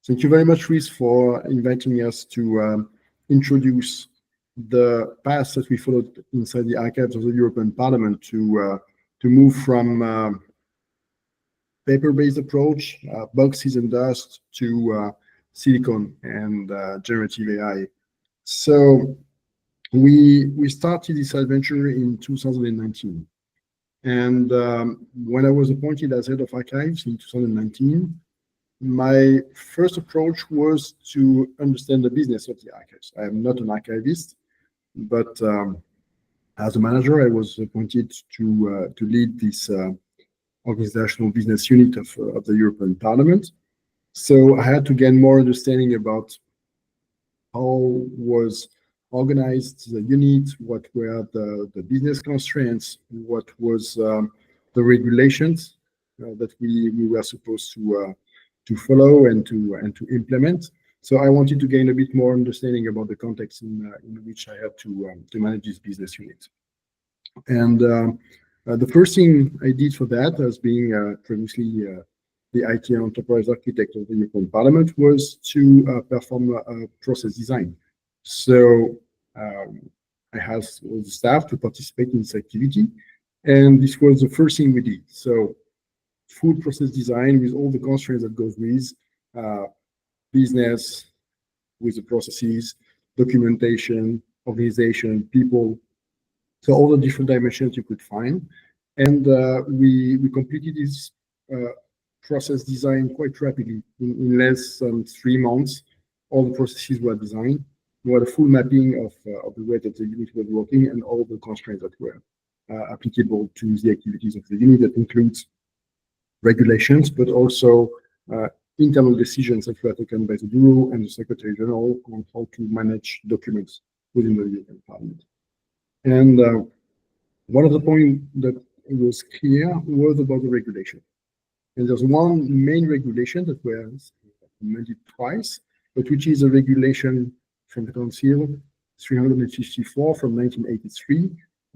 Thank you very much, Luis, for inviting us to introduce the path that we followed inside the archives of the European Parliament to move from paper-based approach, boxes and dust, to silicon and generative AI. So we started this adventure in 2019. And when I was appointed as head of archives in 2019, my first approach was to understand the business of the archives. I am not an archivist, but as a manager, I was appointed to lead this organizational business unit of the European Parliament. So I had to gain more understanding about how was organized the unit, what were the business constraints, what was the regulations that we were supposed to follow and to implement. So I wanted to gain a bit more understanding about the context in which I had to manage this business unit. And the first thing I did for that, as being previously the IT enterprise architect of the European Parliament, was to perform a process design. So I asked all the staff to participate in this activity, and this was the first thing we did. So full process design with all the constraints that goes with business, with the processes, documentation, organization, people, so all the different dimensions you could find. And we completed this process design quite rapidly. In less than 3 months, all the processes were designed. We had a full mapping of the way that the unit was working and all the constraints that were applicable to the activities of the unit. That includes regulations, but also internal decisions that were taken by the Bureau and the Secretary General on how to manage documents within the European Parliament. And one of the points that was clear was about the regulation. And there's one main regulation that was amended twice, but which is a regulation from the Council 354 from 1983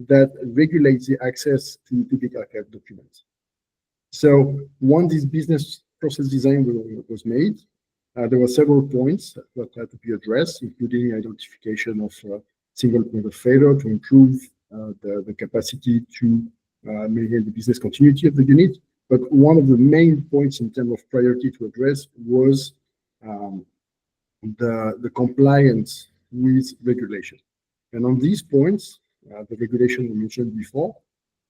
that regulates the access to public archive documents. So once this business process design was made, there were several points that had to be addressed, including identification of single point of failure to improve the capacity to maintain the business continuity of the unit. But one of the main points in terms of priority to address was the compliance with regulation. And on these points, the regulation we mentioned before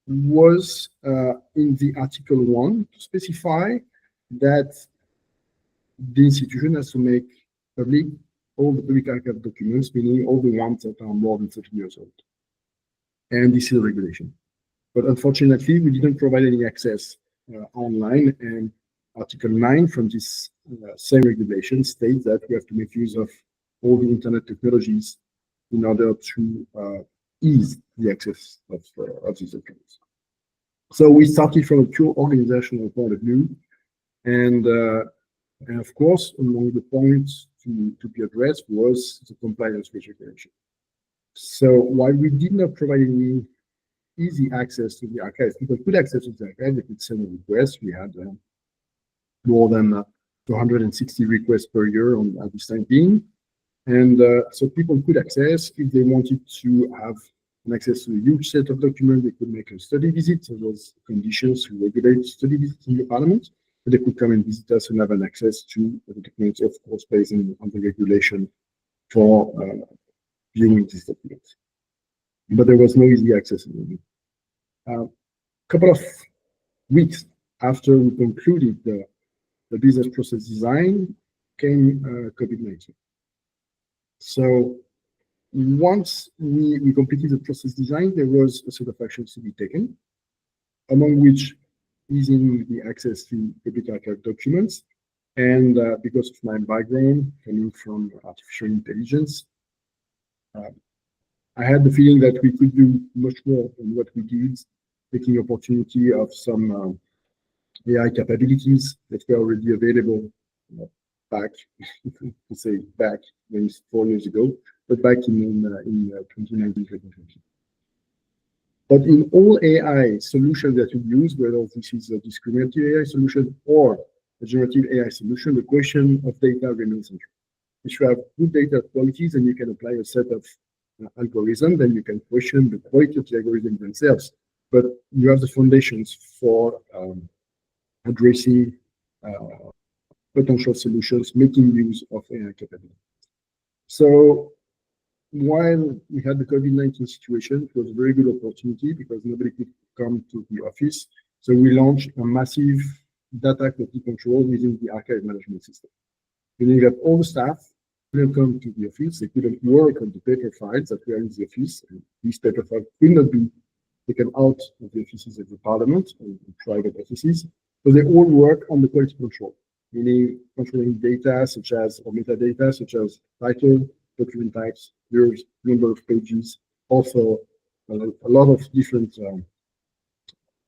was in the Article 1 to specify that the institution has to make public all the public archive documents, meaning all the ones that are more than 30 years old. And this is a regulation. But unfortunately, we didn't provide any access online, and Article 9 from this same regulation states that we have to make use of all the internet technologies in order to ease the access of these documents. So we started from a pure organizational point of view, and of course, among the points to be addressed was the compliance with regulation. So while we did not provide any easy access to the archives, people could access to the archives, they could send a request. We had more than 260 requests per year at this time being. And so people could access. If they wanted to have an access to a huge set of documents, they could make a study visit. So those conditions to regulate study visits in the Parliament. But they could come and visit us and have an access to the documents, of course, based on the regulation for viewing these documents. But there was no easy access. A couple of weeks after we concluded the business process design came COVID-19. So once we completed the process design, there was a set of actions to be taken, among which easing the access to public archive documents. And because of my background coming from artificial intelligence, I had the feeling that we could do much more than what we did, taking opportunity of some AI capabilities that were already available back, to say back, maybe 4 years ago, but back in 2019, 2020. But in all AI solutions that we use, whether this is a discriminative AI solution or a generative AI solution, the question of data remains central. If you have good data qualities and you can apply a set of algorithms, then you can question the quality of the algorithms themselves. But you have the foundations for addressing potential solutions, making use of AI capability. So while we had the COVID-19 situation, it was a very good opportunity because nobody could come to the office. So we launched a massive data quality control within the archive management system. Meaning that all the staff couldn't come to the office, they couldn't work on the paper files that were in the office, and these paper files could not be taken out of the offices of the Parliament or the private offices. So they all work on the quality control, meaning controlling data such as, or metadata such as title, document types, years, number of pages, also a lot of different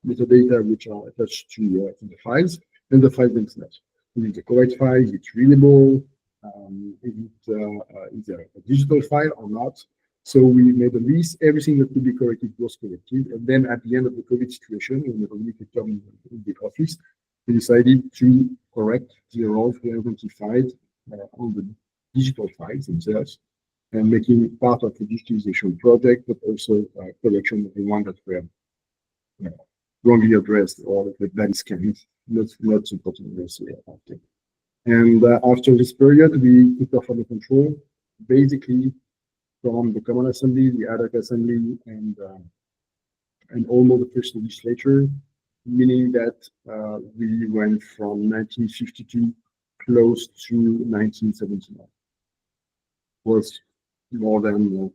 metadata which are attached to the files, and the files themselves. Is it the correct file? Is it readable? Is it a digital file or not? So we made a list, everything that could be corrected was corrected. And then at the end of the COVID situation, when nobody could come in the office, we decided to correct the errors we identified on the digital files themselves, and making part of the digitalization project, but also correction of the one that were wrongly addressed or the bad scanned, not supporting this. And after this period, we took off under control, basically from the Common Assembly, the Ad hoc Assembly, and almost the first legislature, meaning that we went from 1952 close to 1979. Was more than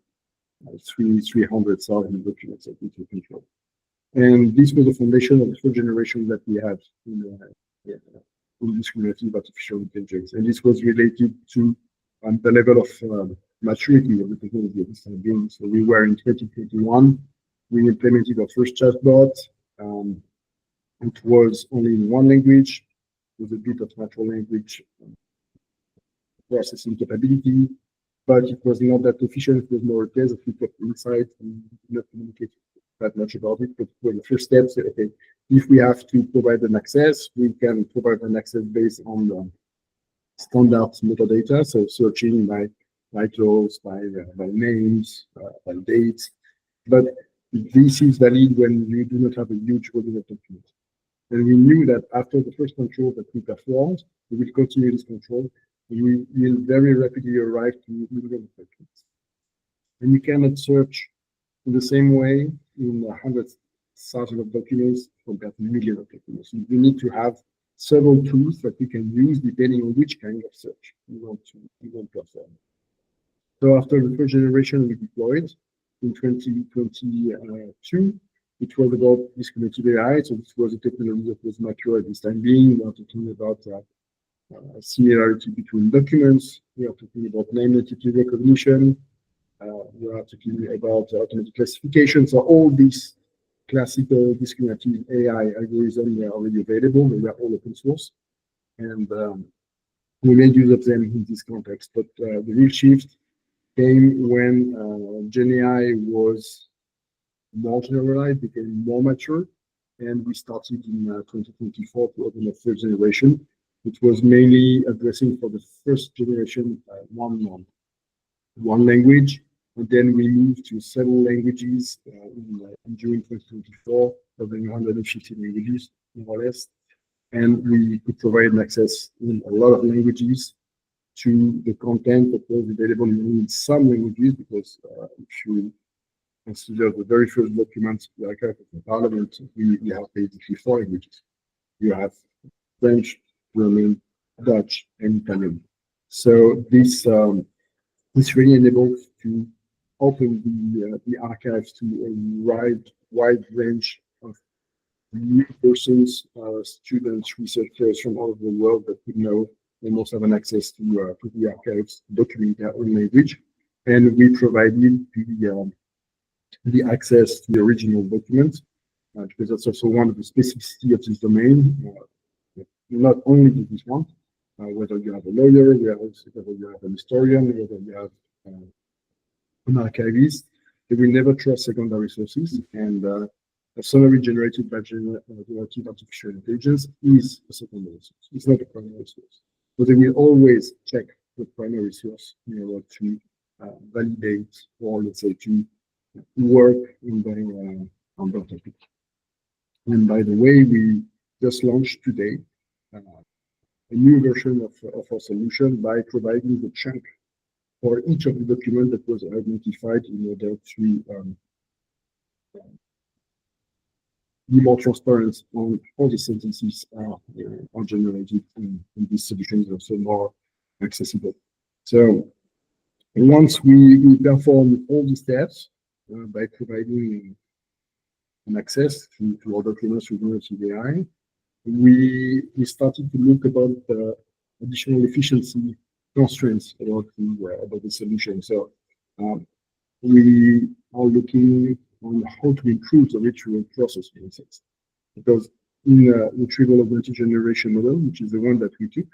300,000 documents that we took control. And this was the foundation of the first generation that we had in discriminative artificial intelligence. And this was related to the level of maturity of the technology at this time being. So we were in 2021, we implemented our first chatbot. It was only in one language, with a bit of natural language processing capability, but it was not that efficient. It was more a case of we kept insight and not communicate that much about it. But for the first step, say, okay, if we have to provide an access, we can provide an access based on the standard metadata, so searching by titles, by names, by dates. But this is valid when you do not have a huge volume of documents. And we knew that after the first control that we performed, we will continue this control. We will very rapidly arrive to millions of documents. And you cannot search in the same way in hundreds of thousands of documents compared to millions of documents. You need to have several tools that you can use depending on which kind of search you want to perform. So after the first generation we deployed in 2022, it was about discriminative AI. So this was a technology that was mature at this time being. We are talking about similarity between documents. We are talking about name entity recognition. We are talking about automatic classification. So all these classical discriminative AI algorithms were already available. They were all open source. And we made use of them in this context. But the real shift came when GenAI was more generalized, became more mature, and we started in 2024 to open a third generation. It was mainly addressing for the first generation one language, and then we moved to several languages during 2024, covering 150 languages more or less, and we could provide an access in a lot of languages to the content that was available in some languages, because if you consider the very first document, the archive of the Parliament, we have basically 4 languages. You have French, German, Dutch, and Italian. So this really enabled to open the archives to a wide range of new persons, students, researchers from all over the world that could know and also have an access to the archives, document their own language. And we provided the access to the original document, because that's also one of the specificity of this domain. Not only do this one, whether you have a lawyer, whether you have an historian, whether you have an archivist, they will never trust secondary sources. And a summary generated by generative artificial intelligence is a secondary source. It's not a primary source. But they will always check the primary source in order to validate or, let's say, to work on that topic. And by the way, we just launched today a new version of our solution by providing the chunk for each of the documents that was identified in order to be more transparent on how the sentences are generated in these solutions, also more accessible. So once we perform all these steps by providing an access to our documents through generative AI, we started to look about the additional efficiency constraints about the solution. So we are looking on how to improve the retrieval process, for instance, because in the retrieval augmented generation model, which is the one that we took,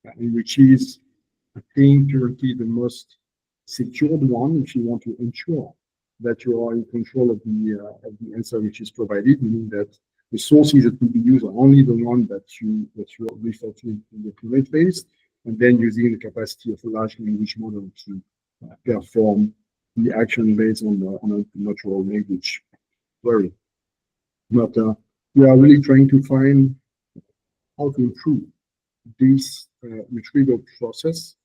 and which is, I think, currently the most secured one, if you want to ensure that you are in control of the answer which is provided, meaning that the sources that will be used are only the one that you refer to in the primate phase, and then using the capacity of a large language model to perform the action based on a natural language query. But we are really trying to find how to improve this retrieval process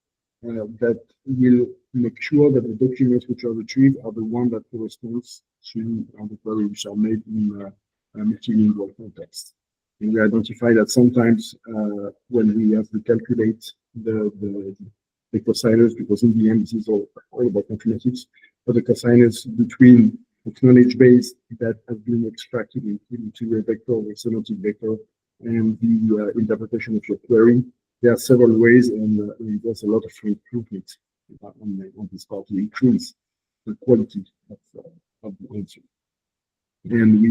that will make sure that the documents which are retrieved are the one that corresponds to the query which are made in a multilingual context. And we identify that sometimes when we have to calculate the cosigners, because in the end this is all about mathematics, but the cosigners between the knowledge base that has been extracted into a vector or a semantic vector and the interpretation of your query, there are several ways, and there's a lot of improvement on this part to increase the quality of the answer. And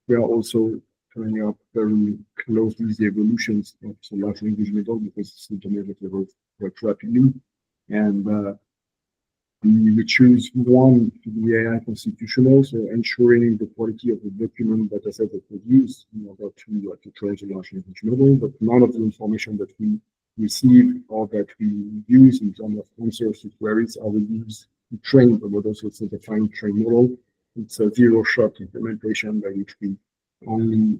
we are also coming up very closely with the evolutions of the large language model, because it's the domain that evolves quite rapidly. And we choose one to be AI constitutional, so ensuring the quality of the document data set that was used in order to train the large language model, but none of the information that we receive or that we use in terms of answers to queries are used to train the model. So it's a defined train model. It's a zero-shot implementation by which we only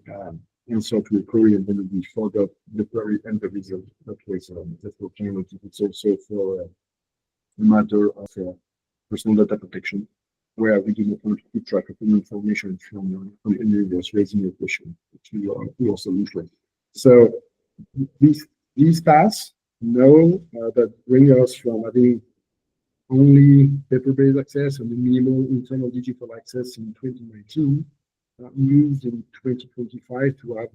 answer to a query and then we forgot the query and the result. That was kind. It's also for a matter of personal data protection, where we do not want to keep track of any information from any users raising a question to our solution. So these tasks know that bring us from having only paper-based access and the minimal internal digital access in 2019, moved in 2025 to have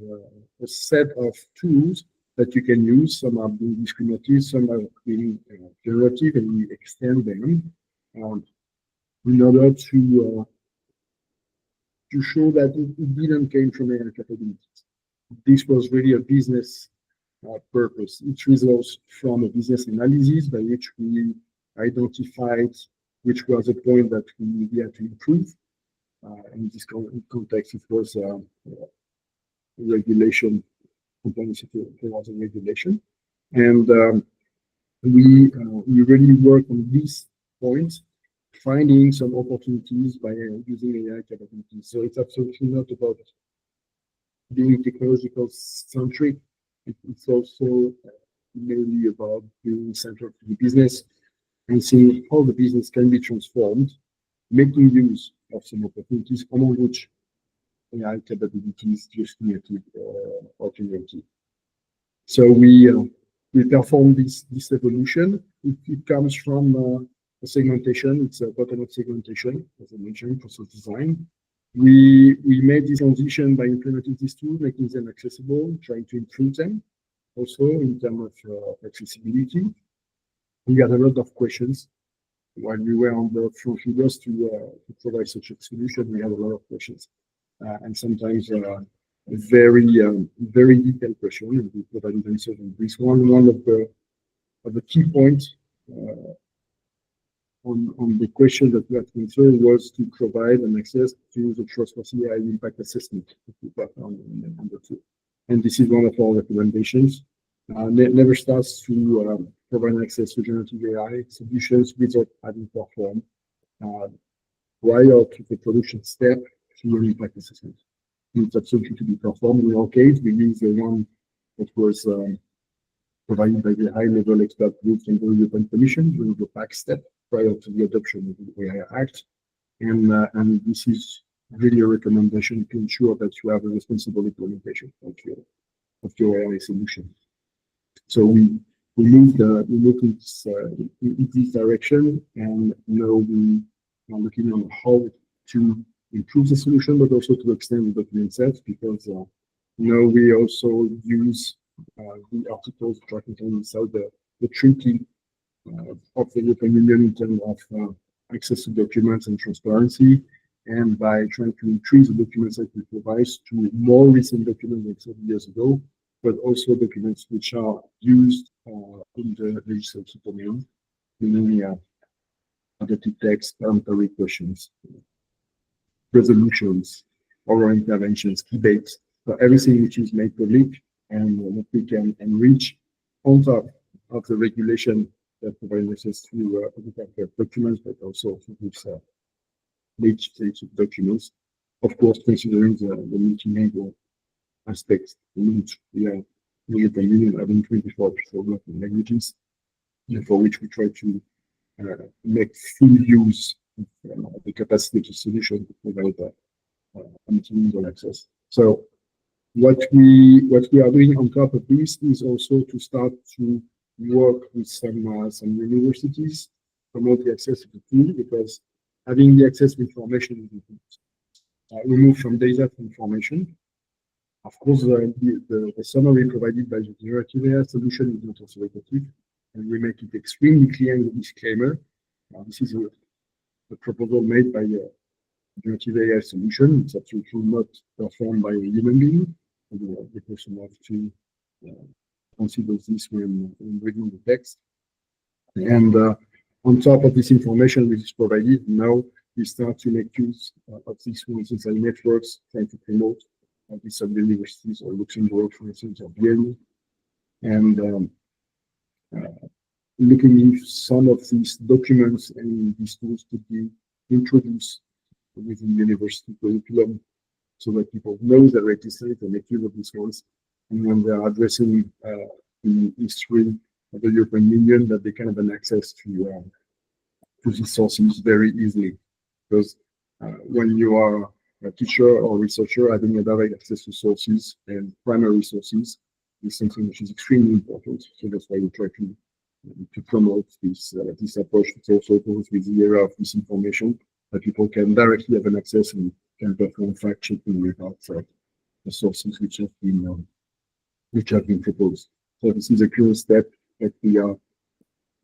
a set of tools that you can use. Some are being discriminative, some are being generative, and we extend them in order to show that it didn't came from AI capabilities. This was really a business purpose. It results from a business analysis by which we identified which was a point that we had to improve. In this context, it was regulation, compliance towards a regulation. And we really work on these points, finding some opportunities by using AI capabilities. So it's absolutely not about being technological centric. It's also mainly about being central to the business and seeing how the business can be transformed, making use of some opportunities, among which AI capabilities just created or generated. So we perform this evolution. It comes from a segmentation. It's a bottom-up segmentation, as I mentioned, process design. We made this transition by implementing these tools, making them accessible, trying to improve them, also in terms of accessibility. We had a lot of questions while we were on the front figures to provide such a solution. We had a lot of questions, and sometimes very detailed questions, and we provided answers on this one. One of the key points on the question that we had to answer was to provide an access to the trustworthy AI impact assessment that we got on the two. And this is one of our recommendations. Never starts to provide access to generative AI solutions without having performed prior to the production step to an impact assessment. It's absolutely to be performed. In our case, we use the one that was provided by the high-level expert group from the European Commission during the PAC step prior to the adoption of the AI Act. And this is really a recommendation to ensure that you have a responsible implementation of your AI solution. So we moved in this direction, and now we are looking on how to improve the solution, but also to extend the document set, because now we also use the articles which are contained inside the treaty of the European Union in terms of access to documents and transparency, and by trying to increase the documents that we provide to more recent documents than 7 years ago, but also documents which are used in the legislative domain, meaning adopted text, parliamentary questions, resolutions, oral interventions, debates, so everything which is made public and that we can enrich on top of the regulation that provides access to documents, but also to these legislative documents. Of course, considering the multilingual aspects, the European Union having 24 official languages, for which we try to make full use of the capacity of the solution to provide multilingual access. So what we are doing on top of this is also to start to work with some universities, promote the access to the tool, because having the access to information is important. We move from data to information. Of course, the summary provided by the generative AI solution is not authoritative, and we make it extremely clear in the disclaimer. This is a proposal made by a generative AI solution. It's absolutely not performed by a human being. The person has to consider this when reading the text. And on top of this information which is provided, now we start to make use of these ones inside networks, trying to promote these universities or Luxembourg, for instance, or Vienna. And looking if some of these documents and these tools could be introduced within university curriculum, so that people know the register and make use of these ones. And when they are addressing the history of the European Union, that they can have an access to these sources very easily. Because when you are a teacher or researcher, having a direct access to sources and primary sources is something which is extremely important. So that's why we try to promote this approach, which also goes with the era of misinformation, that people can directly have an access and can perform fact-checking without the sources which have been proposed. So this is a current step that we are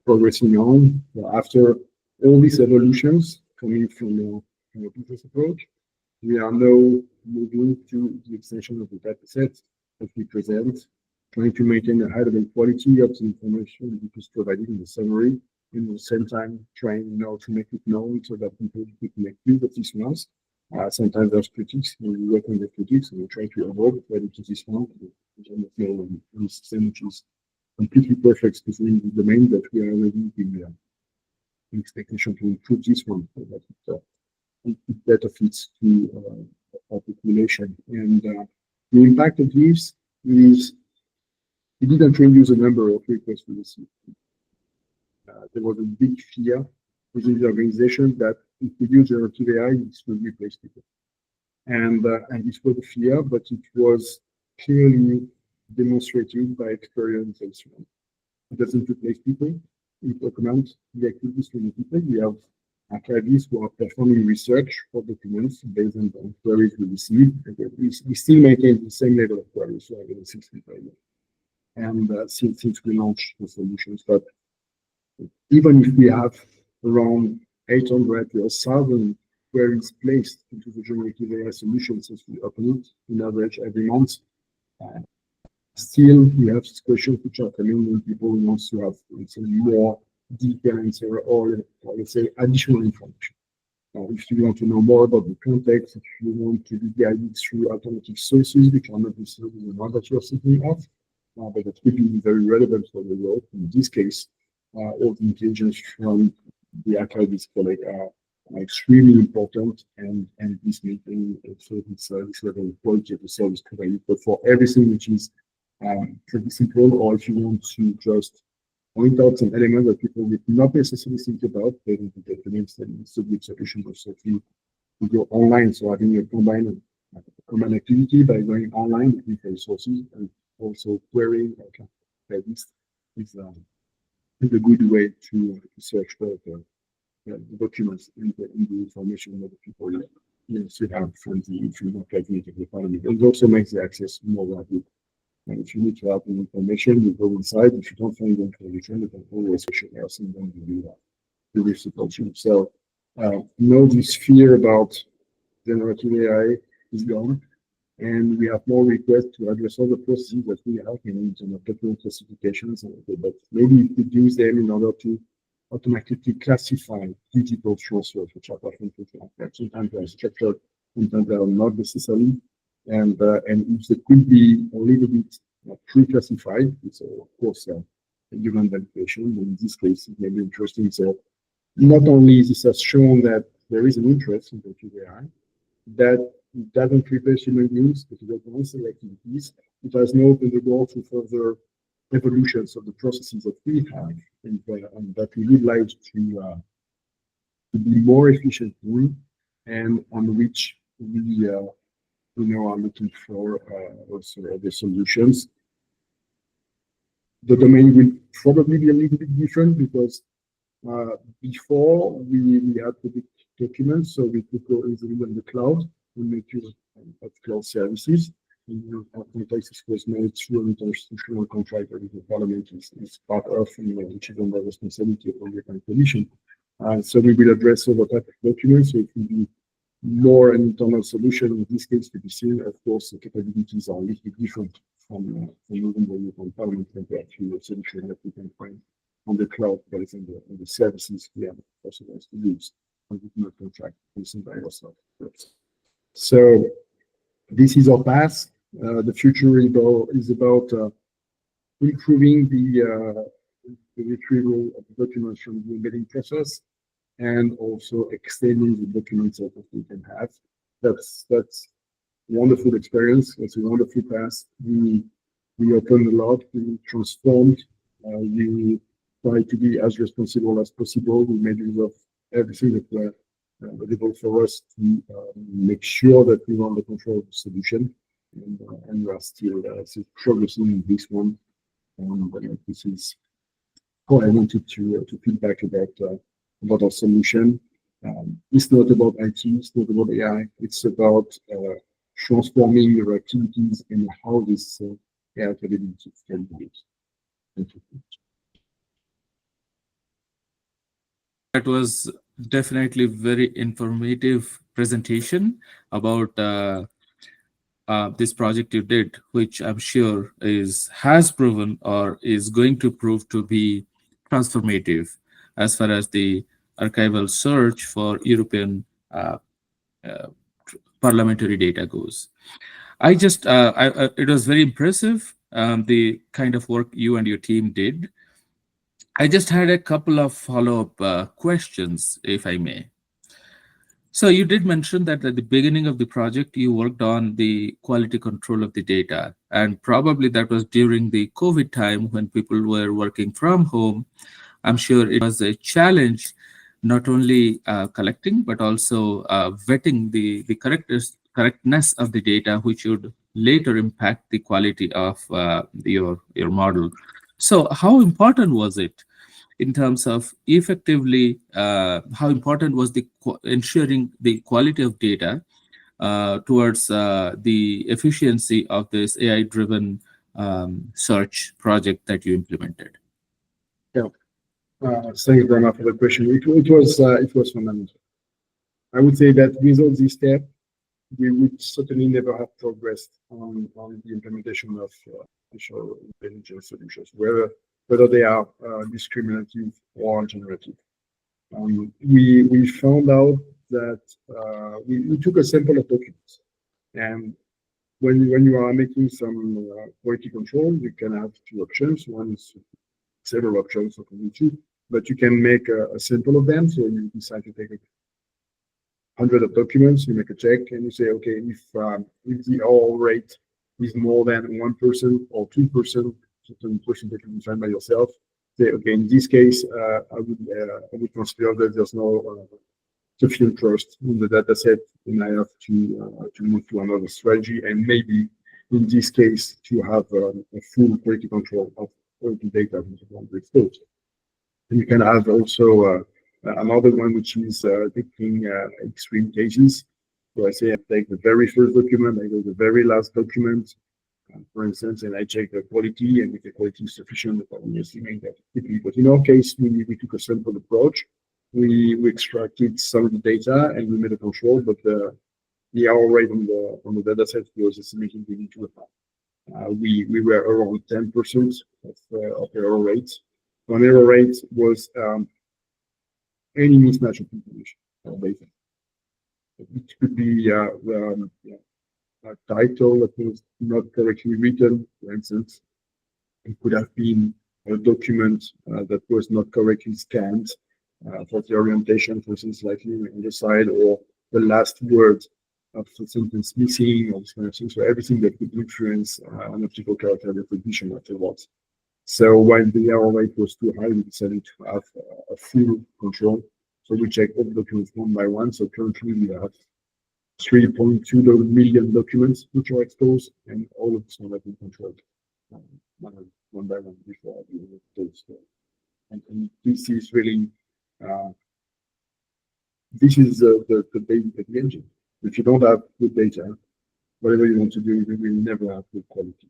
progressing on. After all these evolutions coming from a business approach, we are now moving to the extension of the data set that we present, trying to maintain a high level quality of the information which is provided in the summary, and at the same time trying now to make it known so that people could make use of these ones. Sometimes there's critics, we work on the critics, and we try to avoid credit to this one, a system which is completely perfect, especially in the domain that we are already in expectation to improve this one, so that it better fits to our population. And the impact of this is we didn't really use a number of requests we received. There was a big fear within the organization that if we use generative AI, this will replace people. And this was a fear, but it was clearly demonstrated by experience elsewhere. It doesn't replace people. It augments the activities for the people. We have archivists who are performing research for documents based on the queries we receive. We still maintain the same level of queries for 65 years. And since we launched the solutions, but even if we have around 800 to 1,000 queries placed into the generative AI solutions since we open it in average every month, still we have questions which are coming when people want to have more details or let's say additional information. If you want to know more about the context, if you want to be guided through alternative sources, which are not necessarily the one that you're thinking of, but that will be very relevant for the world. In this case, all the intelligence from the archivists collect are extremely important, and this meeting also this level of quality of the service provided. But for everything which is pretty simple, or if you want to just point out some elements that people would not necessarily think about, then the documents and subject solution also to go online. So having a combined activity by going online with different sources and also querying this is a good way to search for the documents and the information that the people should have from the cabinet of the parliament. It also makes the access more rapid. And if you need to have the information, you go inside. If you don't find the information, you can always question us and then you will support you. So this fear about generative AI is gone. And we have more requests to address all the processes that we have in terms of document classifications, but maybe we could use them in order to automatically classify digital transfers, which are often sometimes they are structured, sometimes they are not necessary. And if they could be a little bit pre-classified, it's of course a human validation. In this case, it may be interesting. So not only this has shown that there is an interest in generative AI, that it doesn't replace human beings, but it advances activities. It has now opened the door to further evolutions of the processes that we have, and that we would like to be more efficient in, and on which we are looking for also other solutions. The domain will probably be a little bit different because before we had public documents, so we could go easily on the cloud and make use of cloud services. In our context, it was made through an institutional contract with the Parliament is part of, which is under responsibility of the European Commission. So we will address all the type of documents. So it will be more an internal solution in this case to be seen. Of course, the capabilities are a little bit different from even the European Parliament compared to a solution that we can find on the cloud, but it's in the services we have also to use on the contract using by ourselves. So this is our path. The future is about improving the retrieval of the documents from the embedding process, and also extending the documents that we can have. That's a wonderful experience. It's a wonderful path. We opened a lot. We transformed. We try to be as responsible as possible. We made use of everything that were available for us to make sure that we want the control of the solution, and we are still progressing in this one. This is how I wanted to feedback about our solution. It's not about IT, it's not about AI, it's about transforming your activities and how this AI capabilities can be used. Thank you. That was definitely very informative presentation about this project you did, which I'm sure has proven or is going to prove to be transformative as far as the archival search for European parliamentary data goes. It was very impressive, the kind of work you and your team did. I just had a couple of follow-up questions, if I may. So you did mention that at the beginning of the project, you worked on the quality control of the data, and probably that was during the COVID time when people were working from home. I'm sure it was a challenge, not only collecting, but also vetting the correctness of the data, which would later impact the quality of your model. So how important was it in terms of effectively, how important was ensuring the quality of data towards the efficiency of this AI-driven search project that you implemented? Yeah. Thank you very much for the question. It was fundamental. I would say that without this step, we would certainly never have progressed on the implementation of artificial intelligence solutions, whether whether they are discriminative or generative. We found out that we took a sample of documents, and when you are making some quality control, you can have two options. One is several options, so only two, but you can make a sample of them. So you decide to take 100 of documents, you make a check, and you say, okay, if the error rate is more than 1% or 2%, certain percentage you define by yourself, say, okay, in this case, I would consider that there's no sufficient trust in the data set, and I have to move to another strategy, and maybe in this case to have a full quality control of all the data which is going to be exposed. And you can have also another one which is taking extreme cases. So I say I take the very first document, I go to the very last document, for instance, and I check the quality, and if the quality is sufficient, I'm assuming that quickly. But in our case, we took a sample approach. We extracted some of the data and we made a control, but the error rate on the data set was estimated into account. We were around 10% of error rate. One error rate was any mismatch of information or data. It could be a title that was not correctly written, for instance. It could have been a document that was not correctly scanned for the orientation, for instance, slightly on the side, or the last word of the sentence missing, or this kind of thing. So everything that could influence an optical character recognition afterwards. So when the error rate was too high, we decided to have a full control. So we check all the documents one by one. So currently we have 3.2 million documents which are exposed, and all of them have been controlled one by one before we close. And this is really this is the baby of the engine. If you don't have good data, whatever you want to do, you will never have good quality.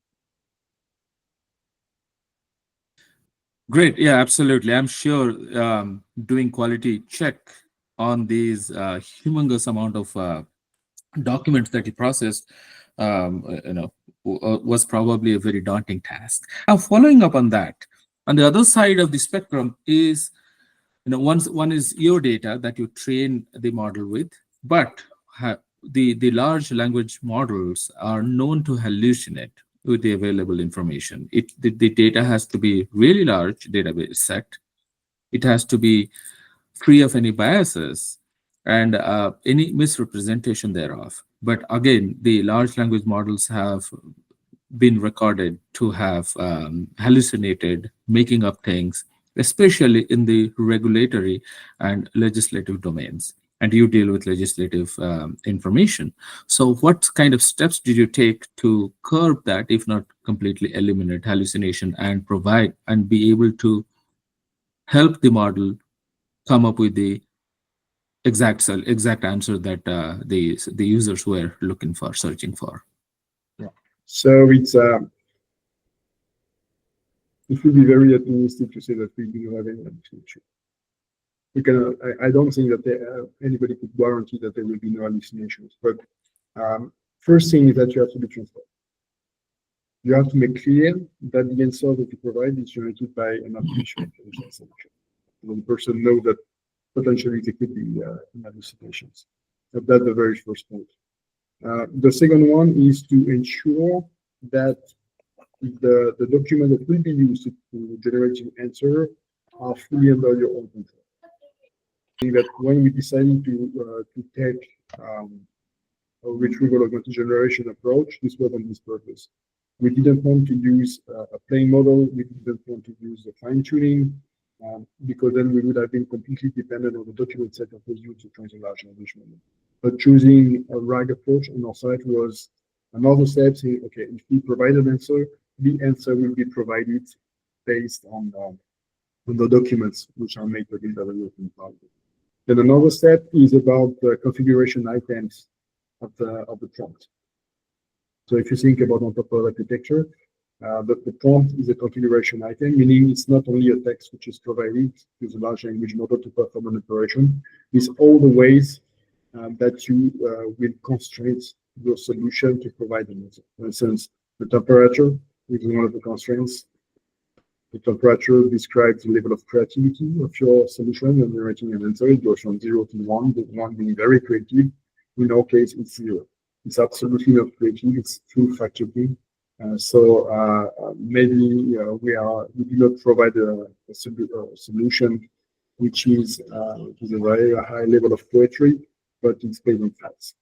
Great. Yeah, absolutely. I'm sure doing quality check on these humongous amount of documents that you processed, was probably a very daunting task. Now, following up on that, on the other side of the spectrum is, one is your data that you train the model with, but the large language models are known to hallucinate with the available information. The data has to be really large database set. It has to be free of any biases and any misrepresentation thereof. But again, the large language models have been recorded to have hallucinated, making up things, especially in the regulatory and legislative domains. And you deal with legislative information. So what kind of steps did you take to curb that, if not completely eliminate hallucination, and provide and be able to help the model come up with the exact answer that the users were looking for, searching for? Yeah. So it would be very optimistic to say that we do not have any hallucination. I don't think that anybody could guarantee that there will be no hallucinations. But first thing is that you have to be transparent. You have to make clear that the answer that you provide is generated by an artificial intelligence solution. So the person knows that potentially there could be hallucinations. So that's the very first point. The second one is to ensure that the document that will be used to generate the answer are fully under your own control. That when we decided to take a retrieval augmented generation approach, this was on this purpose. We didn't want to use a plain model. We didn't want to use the fine tuning because then we would have been completely dependent on the document set that was used to train the large language model. But choosing a RAG approach on our side was another step, saying, okay, if we provide an answer, the answer will be provided based on the documents which are made within the European Parliament. Then another step is about the configuration items of the prompt. So if you think about on-top-of architecture, the prompt is a configuration item, meaning it's not only a text which is provided to the large language model to perform an operation, it's all the ways that you will constrain your solution to provide an answer. For instance, the temperature is one of the constraints. The temperature describes the level of creativity of your solution and generating an answer. It goes from 0 to 1, with 1 being very creative. In our case, it's 0. It's absolutely not creative, it's true factually. Maybe we do not provide a solution which is a very high level of poetry, but it's based on facts.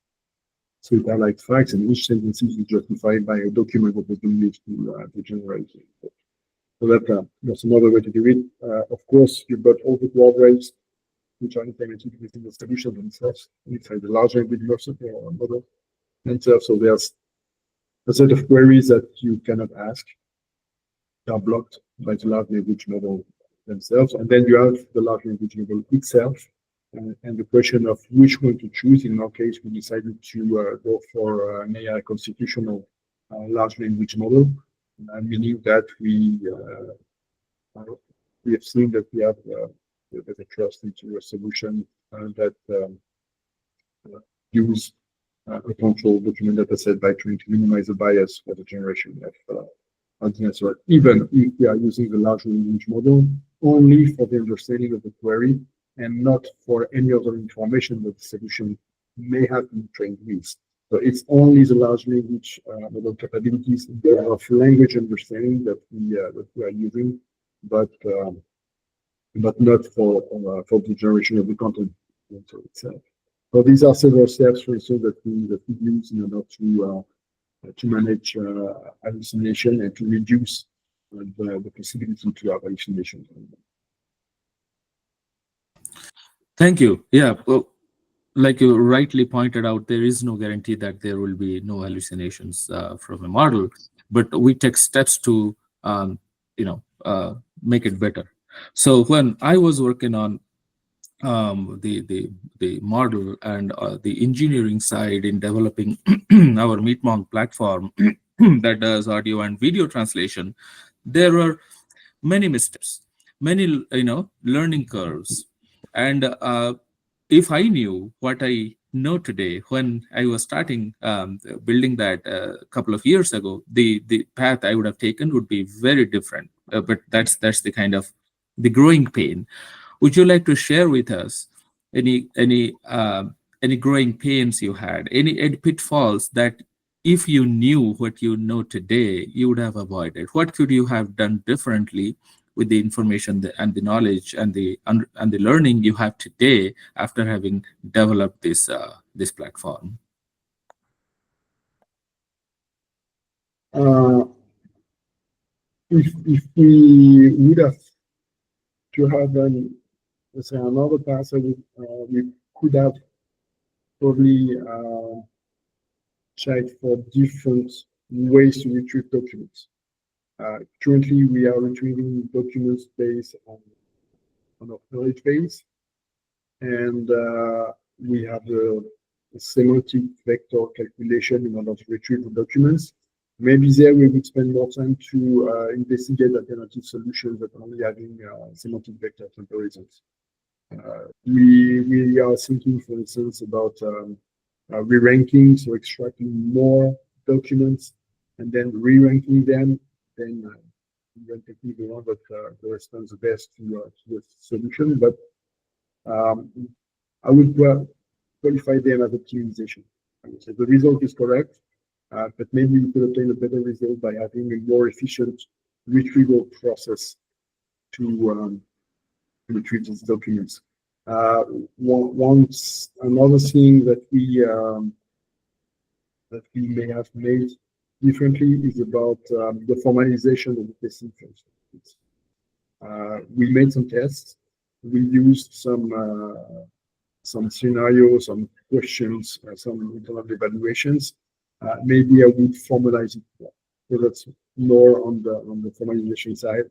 So it highlights facts, and each sentence is justified by a document that has been used to generate it. So that's another way to do it. Of course, you've got all the quadrants which are implemented within the solution themselves, inside the large language model themselves. So there's a set of queries that you cannot ask. They are blocked by the large language model themselves. And then you have the large language model itself, and the question of which one to choose. In our case, we decided to go for an AI constitutional large language model, meaning that we have seen that we have better trust into a solution that use a control document data set by trying to minimize the bias for the generation of the answer, even if we are using the large language model only for the understanding of the query and not for any other information that the solution may have been trained with. So it's only the large language model capabilities of language understanding that we are using, but not for the generation of the content itself. So these are several steps, for instance, that we use in order to manage hallucination and to reduce the possibility to have hallucination. Thank you. Yeah, well, like you rightly pointed out, there is no guarantee that there will be no hallucinations from a model, but we take steps to make it better. So when I was working on the model and the engineering side in developing our Meetmong platform that does audio and video translation, there were many missteps, many learning curves, and if I knew what I know today when I was starting building that a couple of years ago, the path I would have taken would be very different. But that's the kind of the growing pain. Would you like to share with us any growing pains you had, any pitfalls that if you knew what you know today, you would have avoided? What could you have done differently with the information and the knowledge and the learning you have today after having developed this platform? If we would have to have let's say another path, we could have probably checked for different ways to retrieve documents. Currently, we are retrieving documents based on a knowledge base, and we have the semantic vector calculation in order to retrieve the documents. Maybe there we would spend more time to investigate alternative solutions that only having semantic vector comparisons. We are thinking, for instance, about re-ranking, so extracting more documents and then re-ranking them, then taking the one that corresponds the best to the solution. But I would qualify them as optimization. So the result is correct, but maybe we could obtain a better result by having a more efficient retrieval process to retrieve these documents. Another thing that we may have made differently is about the formalization of the testing phase. We made some tests. We used some scenarios, some questions, some internal evaluations. Maybe I would formalize it more. So that's more on the formalization side.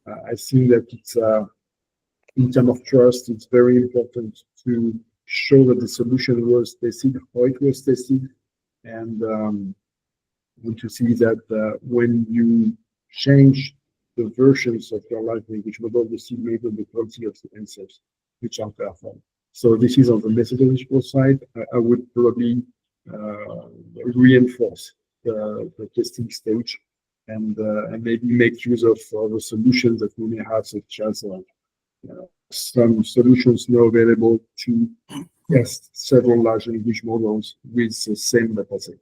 I think that it's in terms of trust, it's very important to show that the solution was tested, how it was tested, and to see that when you change the versions of your large language model, you see maybe the quality of the answers which are performed. So this is on the methodological side. I would probably reinforce the testing stage and maybe make use of the solutions that we may have, such as some solutions now available to test several large language models with the same dataset.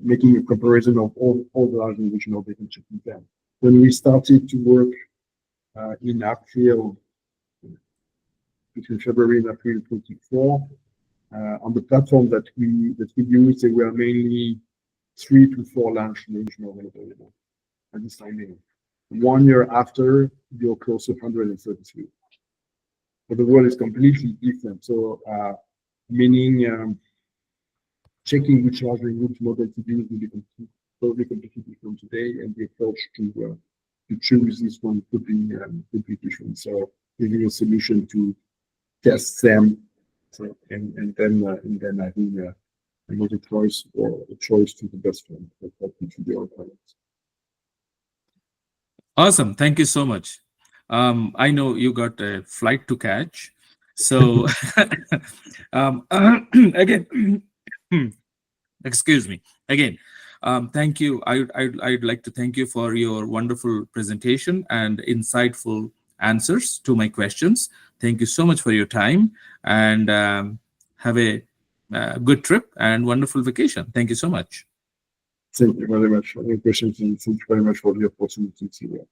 Making a comparison of all the large language models they can check them. When we started to work in April, between February and April 24, on the platform that we use, there were mainly 3 to 4 large language models available at this time. 1 year after, you're close to 133. But the world is completely different. So, meaning checking which large language model to use will be totally completely different today, and the approach to choose this one could be different. So, giving a solution to test them, so, and then having another choice or a choice to the best one that to the requirements. Awesome. Thank you so much. I know you got a flight to catch. So again, excuse me. Again, thank you. I'd like to thank you for your wonderful presentation and insightful answers to my questions. Thank you so much for your time, and have a good trip and wonderful vacation. Thank you so much. Thank you very much for your questions, and thank you very much for the opportunity to